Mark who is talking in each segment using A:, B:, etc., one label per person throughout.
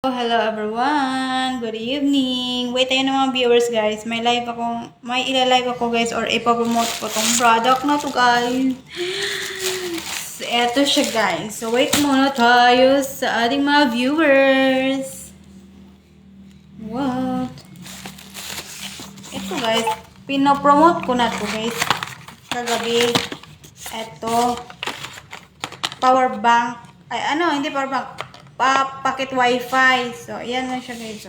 A: Hello everyone! Good evening! Wait tayo ng mga viewers guys. May ilalive ako guys or ipapromote ko tong product na to guys. Eto siya guys. So wait muna tayo sa ating mga viewers. What? Ito guys. Pinopromote ko na to guys. Kagabi. Eto. Power bank. Ay ano, hindi power bank. Pocket wifi. So, ayan na siya guys.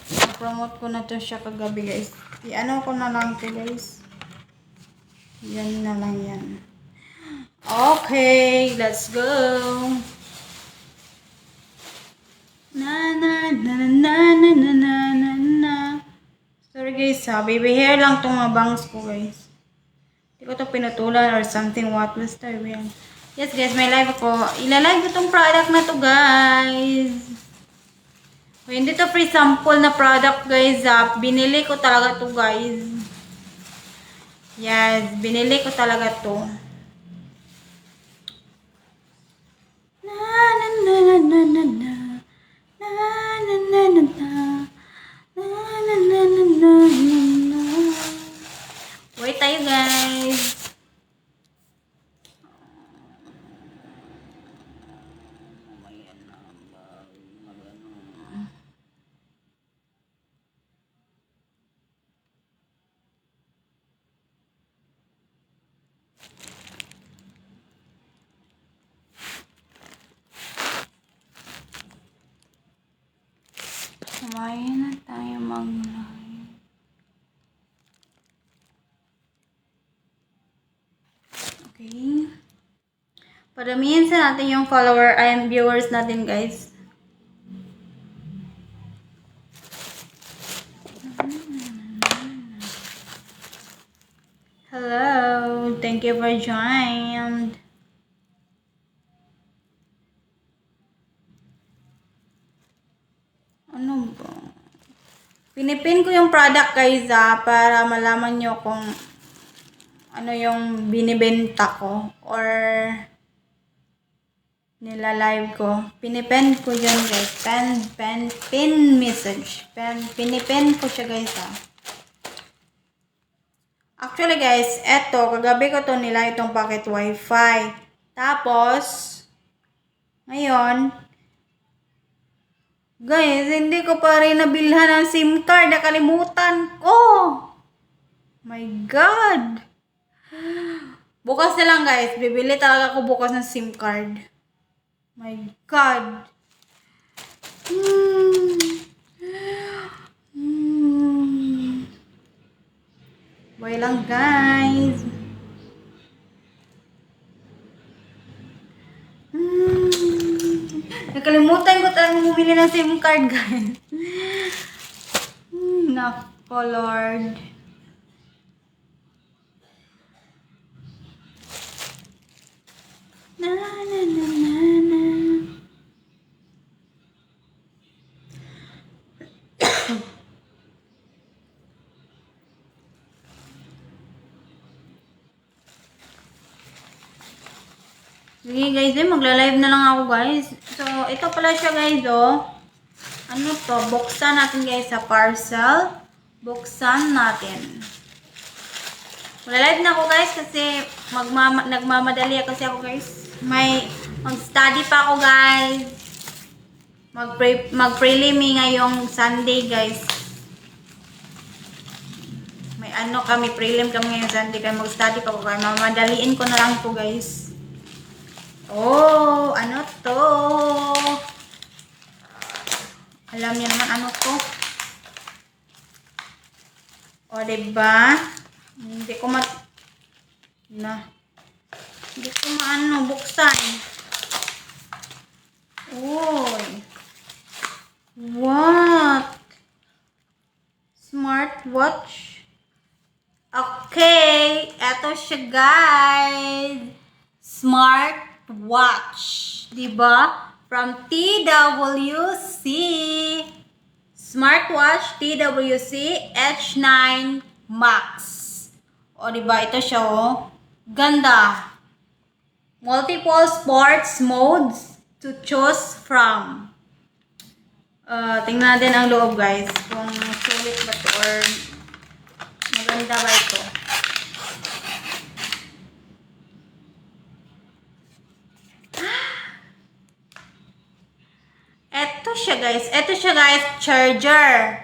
A: So, promote ko na to siya kagabi guys. I-ano ko na lang to guys. Yan na lang yan. Okay, let's go. Na na na na na na na na na. Sorry guys ha, baby hair lang tong mga bangs ko guys. Hindi ko to pinutulan or something. What was tayo yan? Yes guys, may live ako. Ilalive ko tong product na to guys. Hindi to free sample na product guys. Binili ko talaga to guys. Yes, binili ko talaga to. Na na na na na na na na na na na na na na na. Wait tayo guys. Kumain na tayo mag-live. Okay. Padamihin sa natin yung follower and viewers natin guys. Hello. Thank you for joining. Ano ba? Pinipin ko yung product guys para malaman nyo kung ano yung binibenta ko or nila-live ko. Pinipin ko dyan guys. Pin message. Pinipin ko siya guys Actually guys, eto, kagabi ko to nila itong pocket wifi. Tapos, ngayon, guys, hindi ko pa rin nabilhan ng SIM card. Nakalimutan ko. My God. Bukas na lang guys. Bibili talaga ako bukas ng SIM card. My God. Boy lang guys. Nakalimutan ko talagang bumili ng SIM card guys. Nako Lord. Na na na na na. Sige guys, magla-live na lang ako guys. So, ito pala siya guys Ano to? Buksan natin guys sa parcel. Buksan natin. Magla-live na ako guys kasi nagmamadali kasi ako guys. Mag-study pa ako guys. Mag-prelimi ngayong Sunday guys. May ano kami, prelim kami ngayong Sunday kaya mag-study pa ako guys. Mamadaliin ko na lang to guys. Oh, ano to? Alam niyo naman ano to? O, diba? Hindi ko maano buksan. Uy. What? Smartwatch? Okay, eto siya guys. Smartwatch. Diba? From TWC. Smartwatch TWC H9 Max. O diba? Ito siya Ganda. Multiple sports modes. to choose from. Tingnan natin ang loob guys. Kung sulit ba ito or maganda ba ito. Ito siya guys, charger.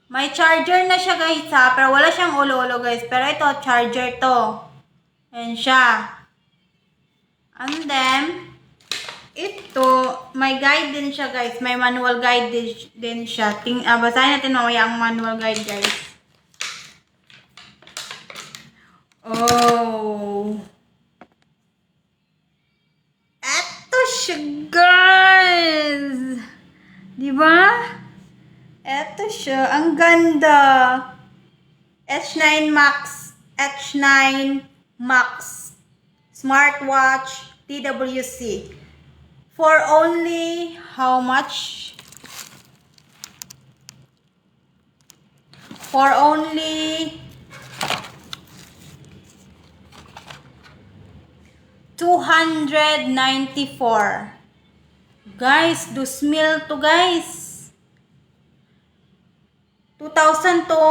A: May charger na siya guys ha, pero wala siyang ulo-ulo guys. Pero ito, charger to. Ayan siya. And then, ito, may guide din siya guys. May manual guide din siya. Basahin natin mamaya ang manual guide guys. Oh. Ito siya guys. Diba? Ito siya. Ang ganda. H9 Max. H9 Max. Smartwatch. TWC. For only how much? For only 294. Guys, 2,000 to guys. 2,000 to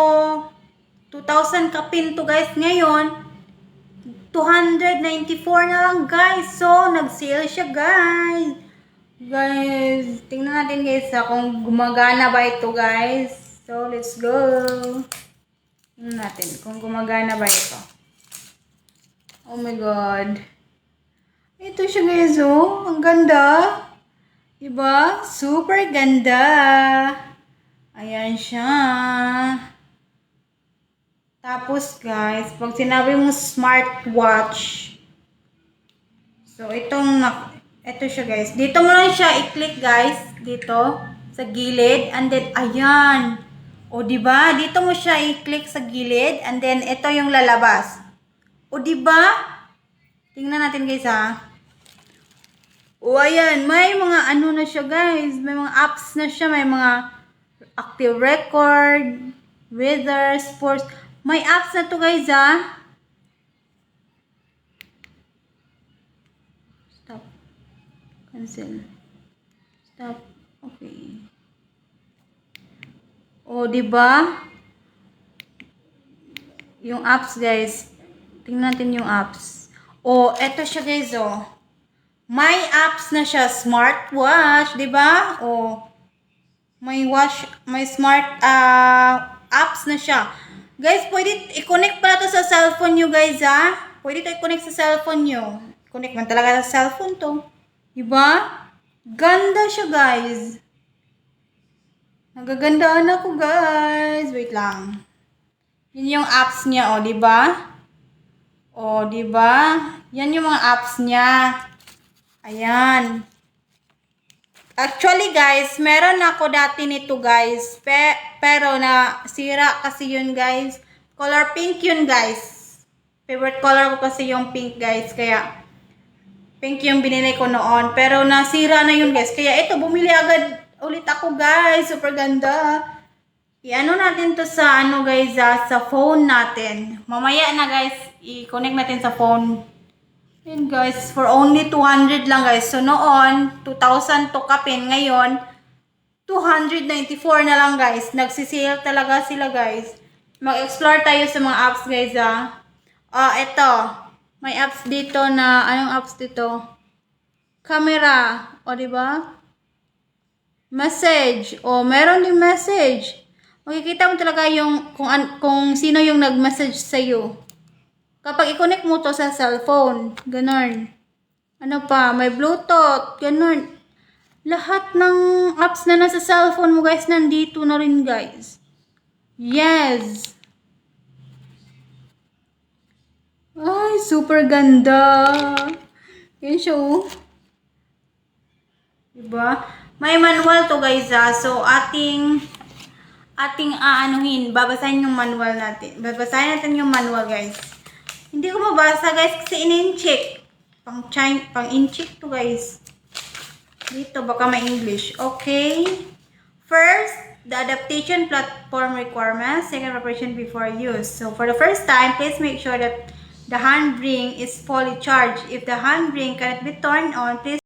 A: 2,000 kapin to guys ngayon. 294 na lang guys. So, nag-sale siya guys. Guys, tingnan natin guys kung gumagana ba ito guys. So, let's go. Tingnan natin kung gumagana ba ito. Oh my god. Ito siya guys oh. Ang ganda. Diba? Super ganda. Ayan siya. Tapos guys, pag sinabi mo smartwatch, so ito siya guys. Dito mo lang siya i-click guys. Dito, sa gilid. And then, ayan. O diba? Dito mo siya i-click sa gilid. And then, ito yung lalabas. O diba? Tingnan natin guys ha. O ayan, may mga ano na siya guys. May mga apps na siya. May mga active record, weather, sports. May apps na to guys ha. Stop. Cancel. Stop. Okay. O diba? Yung apps guys. Tingnan natin yung apps. O, eto siya guys oh. May apps na siya, smartwatch, 'di ba? O may smart apps na siya. Guys, pwede i-connect pala to sa cellphone nyo guys ha. Pwede to i-connect sa cellphone nyo. Connect man talaga sa cellphone to. 'Di ba? Ganda siya guys. Nagagandaan ako guys. Wait lang. Yun yung apps niya, o 'di ba? O 'di ba? Yan yung mga apps niya. Ayan. Actually guys, meron ako dati nito guys. Pero na sira kasi yun guys. Color pink yun guys. Favorite color ko kasi yung pink guys. Kaya pink yung binili ko noon. Pero nasira na yun guys. Kaya ito, bumili agad ulit ako guys. Super ganda. I-ano natin to sa ano guys sa phone natin. Mamaya na guys, i-connect natin sa phone. Yun guys, for only 200 lang guys. So noon, 2,000 to kapin. Ngayon, 294 na lang guys. Nagsisale talaga sila guys. Mag-explore tayo sa mga apps guys ha. Ito. May apps dito na, anong apps dito? Camera. O diba? Message. O, meron din message. Makikita mo talaga yung, kung sino yung nag-message sa'yo. Kapag i-connect mo to sa cellphone, ganun. Ano pa, may Bluetooth, ganun. Lahat ng apps na nasa cellphone mo guys, nandito na rin guys. Yes! Ay, super ganda. Yan siya oh. Diba? May manual to guys ha. So, ating aanuhin. Babasahin yung manual natin. Babasahin natin yung manual guys. Hindi ko mabasa guys kasi in-check. Pang-in-check to guys. Dito baka may English. Okay. First, the adaptation platform requirements. Second, preparation before use. So for the first time, please make sure that the hand ring is fully charged. If the hand ring cannot be turned on, please